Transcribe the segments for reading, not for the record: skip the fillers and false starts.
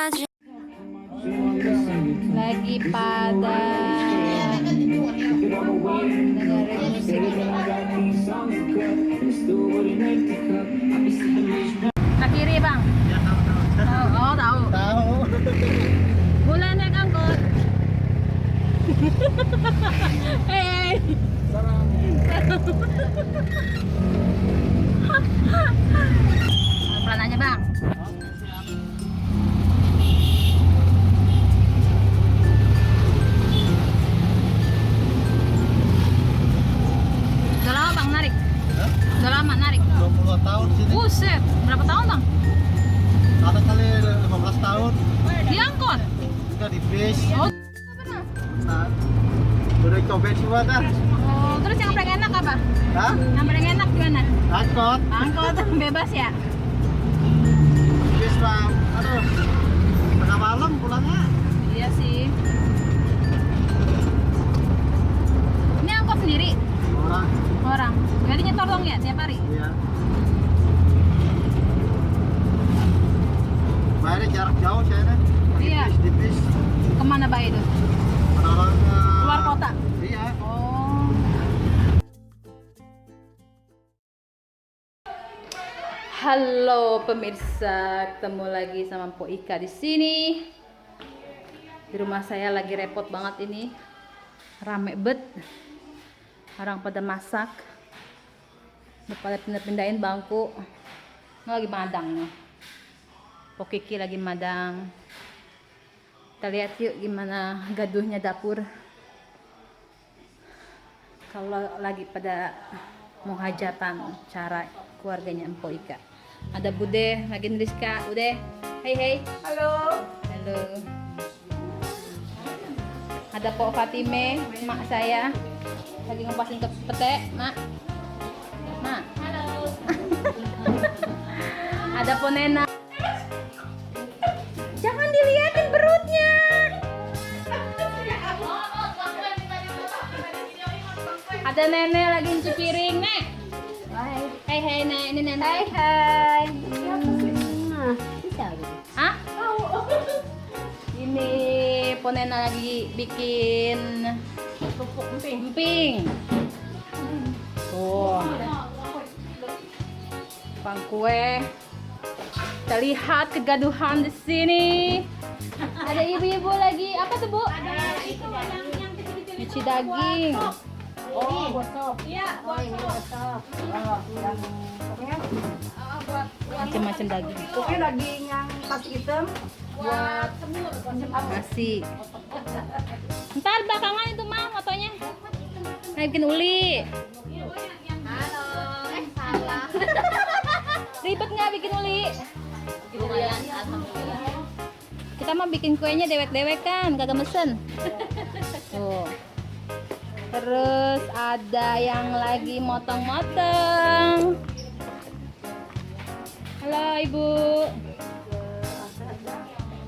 lagi pada dengerin musik. Nah kiri bang. Oh tahu. Tahu. Boleh naik angkot. Hei. Pelan aja bang. Udah lama bang narik? Udah lama narik? 20 tahun sini. Buset, berapa tahun bang? Ada kali 15 tahun. Di angkot? Kita di bis. Oh, Nah, udah cobek semua dah. oh, terus yang paling enak apa? Hah? Yang paling enak gimana? Angkot. Angkot bebas ya? Bis bang. Aduh. Tengah malam pulangnya. Iya sih. Ini angkot sendiri? Orang. Orang? Jadi nyetor dong ya tiap hari? Iya. Bayarnya jarak jauh saya nih. Iya. Di bis. Kemana Pak itu? Orang Luar kota? Iya. Oh. Halo pemirsa, ketemu lagi sama Mpok Ika di sini. Di rumah saya lagi repot banget ini, rame bet, orang pada masak, udah pada pindah-pindahin bangku. Ini lagi madang nih, Mpok Kiki lagi madang. Kita lihat yuk gimana gaduhnya dapur. Kalau lagi pada mau hajatan cara keluarganya Mpok Ika. Ada Bude, lagi nulis Kak. Bude, hey hey. Halo. Halo. Ada Pok Fatime, mak saya. Lagi ngepasin ke pete, mak. Mak. Halo. Ada Ponena. Jangan dilihatin perutnya. Ada nenek lagi nyuci piring, Nek. Hai hai Nek, ini nenek. Hai. Hah? Ini Ponena lagi bikin kerupuk emping. Tuh. Bang kue. Kita lihat kegaduhan di sini. Ada ibu-ibu lagi. Apa tuh, Bu? Ada itu yang kecil-kecil. Cuci daging. Oh, buat sop. Iya, buat sop. Yang pokoknya macam-macam daging. pokoknya daging yang pasti hitam buat semur Nasi. Ntar belakangan itu mah motonya. Nah, bikin uli. Halo, salah. Ribet nggak bikin uli? Lumayan, alhamdulillah. Kita mah bikin kuenya dewek-dewek kan, kagak mesen. Tuh. Terus ada yang lagi motong-motong. Halo Ibu.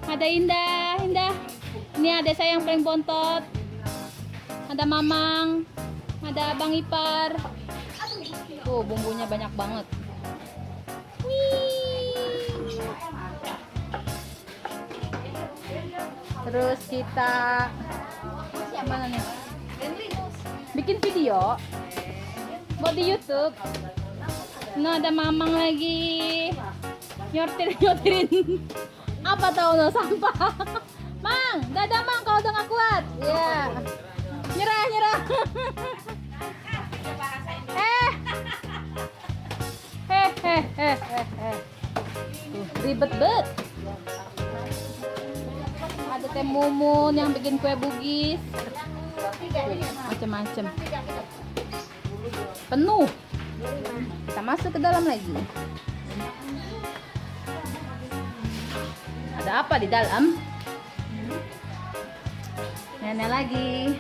Ada Indah, Indah. Ini ada saya yang paling bontot. Ada Mamang. Ada Abang Ipar. Tuh bumbunya banyak banget. Wih. Terus kita mana nih? Bikin video buat di YouTube. Nah ada Mamang lagi nyortirin apa tahu no sampah. Mang, dadah Mang kalau udah nggak kuat. Ya, nyerah. Ribet bet. Ada Teh Mumun yang bikin kue bugis. Macem-macem. Penuh. Kita masuk ke dalam lagi. Ada apa di dalam? Nenek lagi.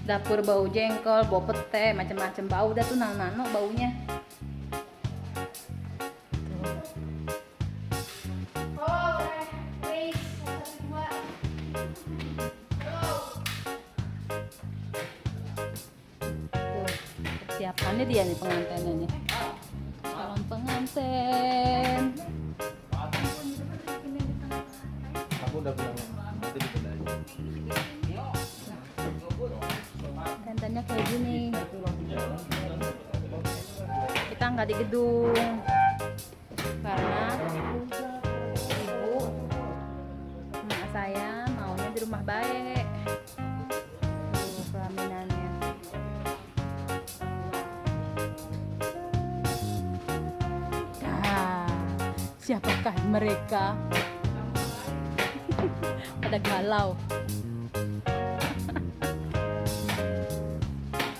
Dapur bau jengkol, bau pete, macam-macam bau dah tuh nano baunya. Persiapannya dia nih pengantinnya nih. Calon pengantin. nggak di gedung karena ibu emak saya maunya di rumah baik. Tuh pelaminannya. Siapakah mereka? Pada galau.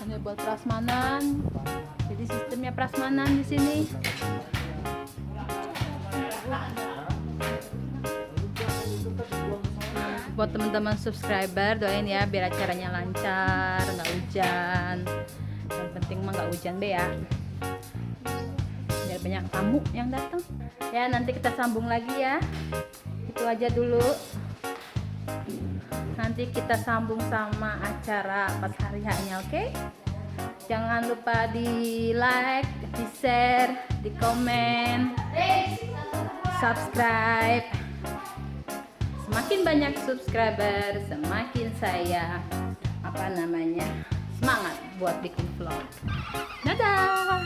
Ini buat prasmanan. Jadi sistemnya prasmanan di sini. Buat teman-teman subscriber doain ya biar acaranya lancar, nggak hujan. Yang penting mah nggak hujan be ya. Biar banyak tamu yang datang. Ya nanti kita sambung lagi ya. Itu aja dulu. Nanti kita sambung sama acara pas hari hanya, oke? Jangan lupa di like, di share, di komen, subscribe. Semakin banyak subscriber, semakin saya semangat buat bikin vlog. Dadah.